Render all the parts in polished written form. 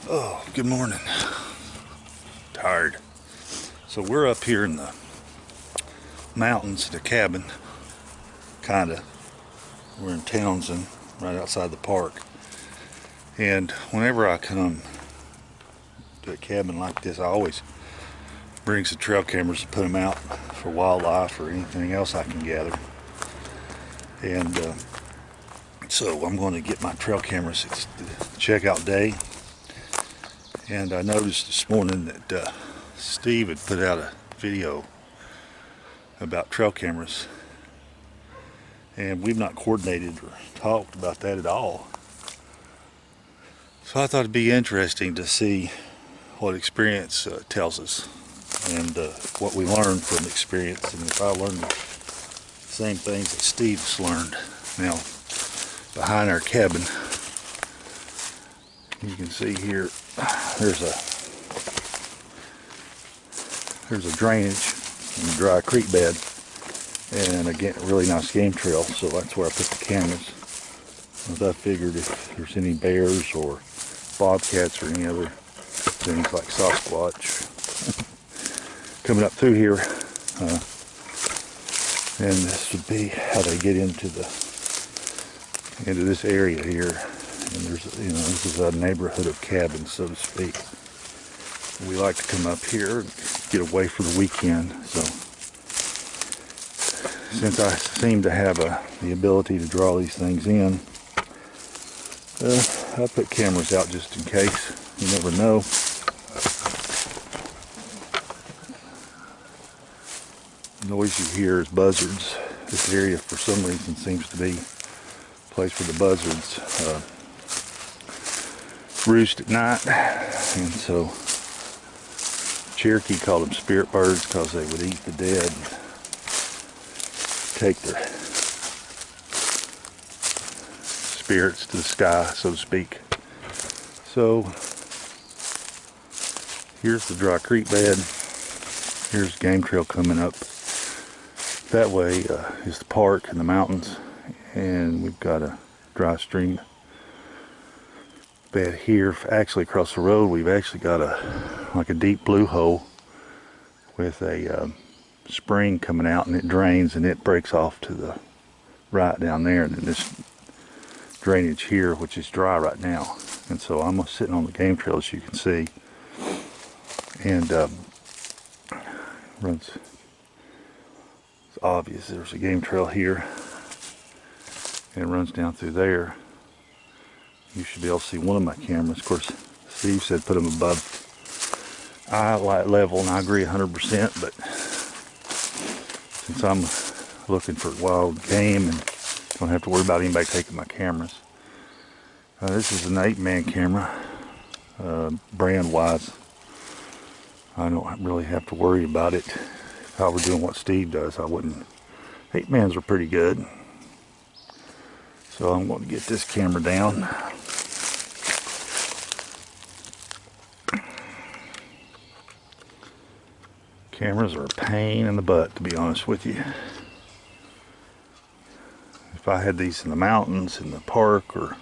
Oh, good morning. Tired. So we're up here in the mountains at a cabin, kinda. We're in Townsend, right outside the park. And whenever I come to a cabin like this, I always bring some trail cameras to put them out for wildlife or anything else I can gather. And so I'm going to get my trail cameras. It's the checkout day. And I noticed this morning that Steve had put out a video about trail cameras, and we've not coordinated or talked about that at all. So I thought it'd be interesting to see what experience tells us, and what we learn from experience, and if I learned the same things that Steve's learned. Now, behind our cabin, you can see here, there's a drainage in the dry creek bed, and again, a really nice game trail, so that's where I put the cameras. As I figured if there's any bears or bobcats or any other things like Sasquatch coming up through here, and this would be how they get into this area here. And there's, this is a neighborhood of cabins, so to speak. We like to come up here and get away for the weekend. So since I seem to have the ability to draw these things in, I put cameras out just in case. You never know. The noise you hear is buzzards. This area, for some reason, seems to be a place where the buzzards roost at night. And so Cherokee called them spirit birds because they would eat the dead and take their spirits to the sky, so to speak. So here's the dry creek bed. Here's the game trail coming up. That way is the park and the mountains, and we've got a dry stream bed here. Actually, across the road, we've actually got like a deep blue hole with a spring coming out, and it drains and it breaks off to the right down there, and then this drainage here, which is dry right now. And so I'm sitting on the game trail, as you can see, and runs. It's obvious there's a game trail here, and it runs down through there. You should be able to see one of my cameras. Of course, Steve said put them above eye light level, and I agree 100%, but since I'm looking for wild game and don't have to worry about anybody taking my cameras, this is an 8-man camera, brand wise. I don't really have to worry about it. If I were doing what Steve does, I wouldn't. 8-mans are pretty good. So I'm going to get this camera down. Cameras are a pain in the butt, to be honest with you. If I had these in the mountains, in the park, or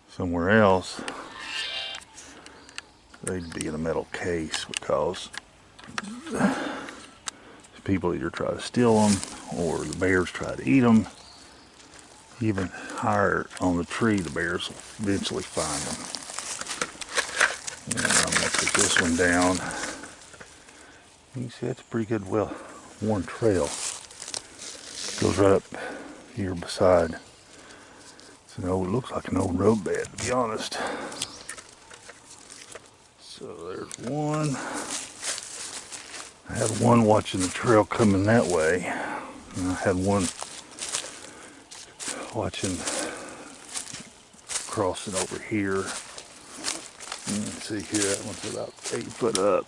somewhere else, they'd be in a metal case, because people either try to steal them or the bears try to eat them. Even higher on the tree, the bears will eventually find them. And I'm going to put this one down. You can see that's a pretty good, well worn trail. Goes right up here beside. It looks like an old roadbed, to be honest. So there's one. I had one watching the trail coming that way, and I had one watching crossing over here. You can see here, that one's about 8 foot up.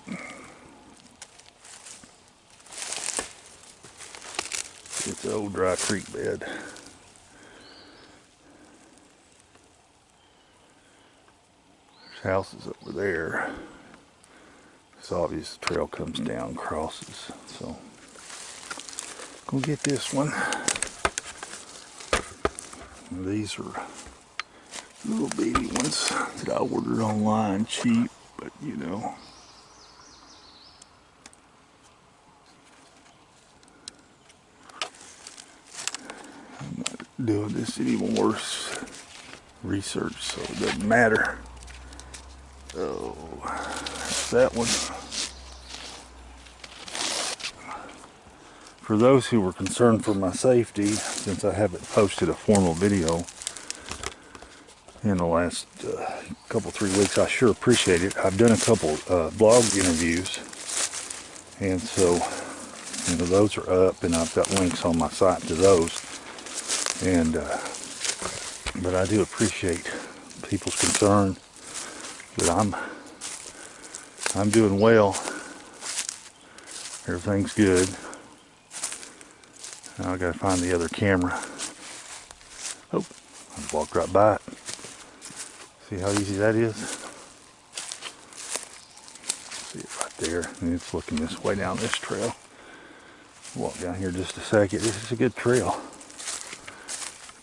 It's an old dry creek bed. There's houses over there. It's obvious the trail comes down, crosses. So, go get this one. These are Little baby ones that I ordered online cheap, but you know. I'm not doing this anymore. Research, so it doesn't matter. Oh, that's that one. For those who were concerned for my safety, since I haven't posted a formal video in the last couple, 3 weeks, I sure appreciate it. I've done a couple blog interviews, and so you know those are up, and I've got links on my site to those. And but I do appreciate people's concern that I'm doing well. Everything's good. Now I gotta find the other camera. Oh, I walked right by it. See how easy that is? See it right there. And it's looking this way down this trail. Walk down here just a second. This is a good trail.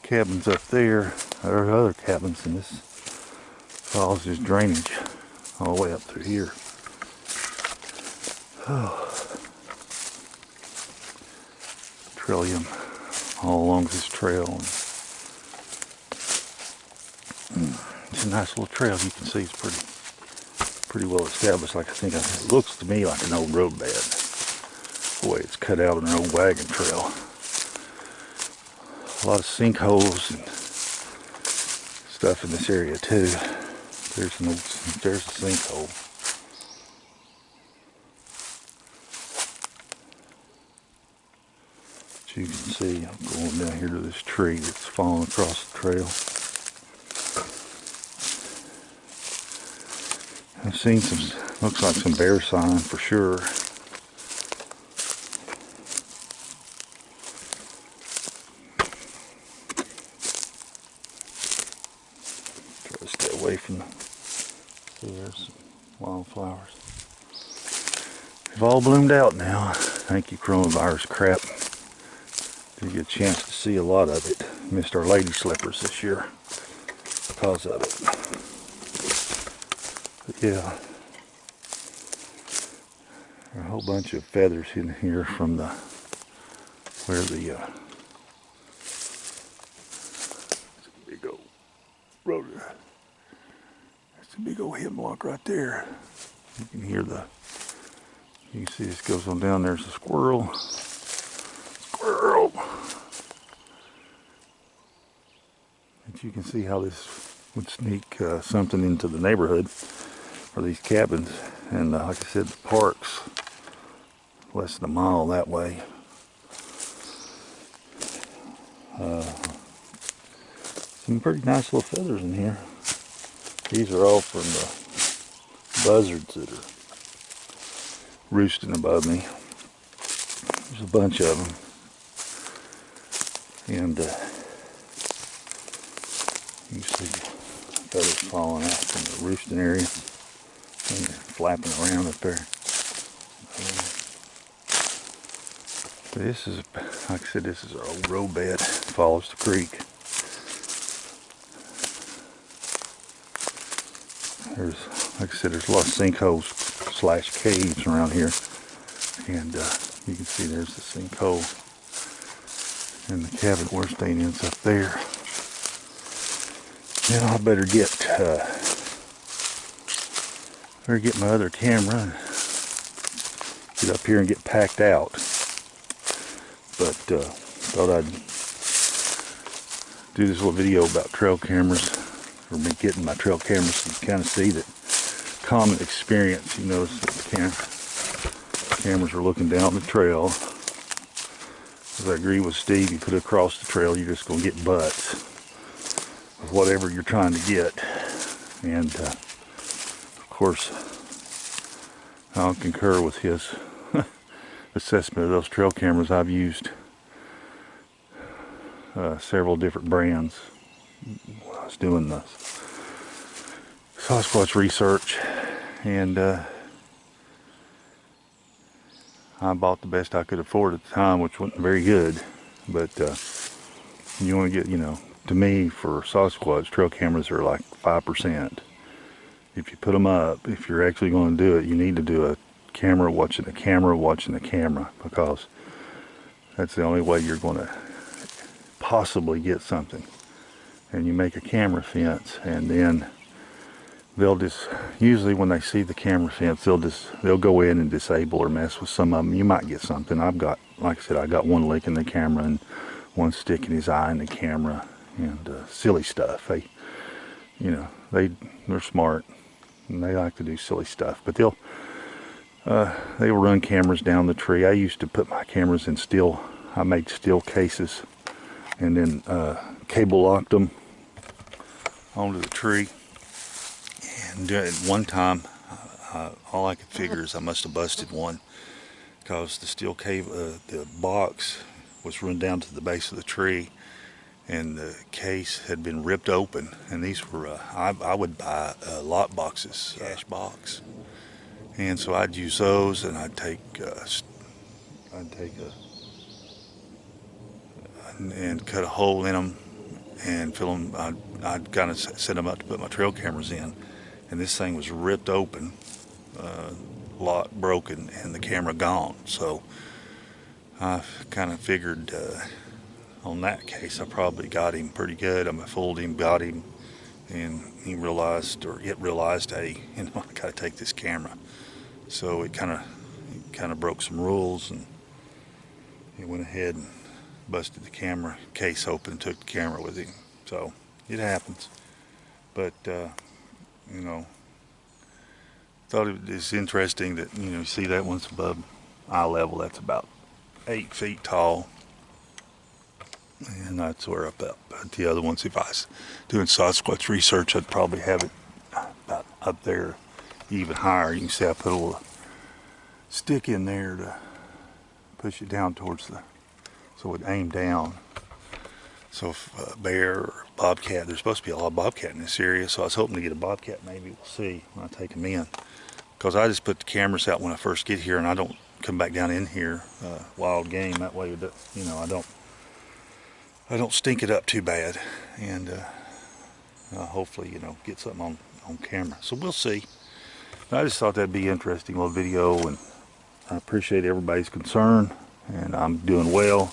Cabins up there. There are other cabins, and this follows this drainage all the way up through here. Oh. Trillium all along this trail. It's a nice little trail. You can see it's pretty well established. Like it looks to me like an old road bed. The way it's cut out on an old wagon trail. A lot of sinkholes and stuff in this area too. There's a sinkhole. But you can see I'm going down here to this tree that's falling across the trail. I've seen looks like some bear sign for sure. Try to stay away from there's some wildflowers. They've all bloomed out now. Thank you, coronavirus crap. Didn't get a chance to see a lot of it. Missed our lady slippers this year because of it. But yeah, there are a whole bunch of feathers in here from where the big old road. That's a big old hemlock right there. You can hear you can see this goes on down. There's a squirrel. Squirrel. And you can see how this would sneak something into the neighborhood. Or these cabins, and like I said, the park's less than a mile that way. Some pretty nice little feathers in here. These are all from the buzzards that are roosting above me. There's a bunch of them, and you can see feathers falling out from the roosting area. And they're flapping around up there. This is, like I said, this is our old road bed. It follows the creek. There's, like I said, there's a lot of sinkholes / caves around here. And you can see there's the sinkhole. And the cabin we're staying in is up there. Now I better get my other camera and get up here and get packed out. But thought I'd do this little video about trail cameras, or me getting my trail cameras, so you kind of see that common experience. You notice that the cameras are looking down the trail. As I agree with Steve, you put it across the trail, you're just going to get butts with whatever you're trying to get. And of course, I'll concur with his assessment of those trail cameras. I've used several different brands when I was doing the Sasquatch research, and I bought the best I could afford at the time, which wasn't very good, but you want to get, to me, for Sasquatch, trail cameras are like 5%. If you put them up, if you're actually going to do it, you need to do a camera watching the camera watching the camera, because that's the only way you're going to possibly get something. And you make a camera fence, and then they'll just, usually when they see the camera fence, they'll go in and disable or mess with some of them. You might get something. I've got, like I said, I got one lick in the camera and one sticking his eye in the camera, and silly stuff. They're smart and they like to do silly stuff, but they will run cameras down the tree. I used to put my cameras in I made steel cases and then cable locked them onto the tree. And at one time, all I could figure is I must have busted one, because the steel cable, the box was run down to the base of the tree, and the case had been ripped open. And these were, I would buy lock boxes, cash box, and so I'd use those, and I'd take and cut a hole in them and fill them. I'd kind of set them up to put my trail cameras in, and this thing was ripped open, lock broken, and the camera gone. So I kind of figured on that case I probably got him pretty good. I fooled him, got him, and it realized, hey, I gotta take this camera. So it kind of broke some rules, and he went ahead and busted the camera case open and took the camera with him. So it happens. But thought it was interesting that, you see that one's above eye level. That's about 8 feet tall, and that's where up. But the other ones, if I was doing Sasquatch research, I'd probably have it about up there, even higher. You can see I put a little stick in there to push it down towards so it aim down. So if a bear or bobcat, there's supposed to be a lot of bobcat in this area, so I was hoping to get a bobcat. Maybe we'll see when I take them in, because I just put the cameras out when I first get here, and I don't come back down in here wild game. That way, I don't stink it up too bad, and hopefully get something on camera. So we'll see. I just thought that'd be an interesting little video, and I appreciate everybody's concern, and I'm doing well.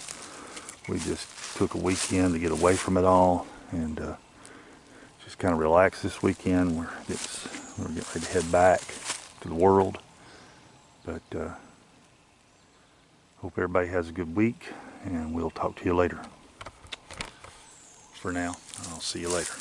We just took a weekend to get away from it all, and just kind of relax this weekend. We're getting ready to head back to the world, but hope everybody has a good week, and we'll talk to you later. For now, I'll see you later.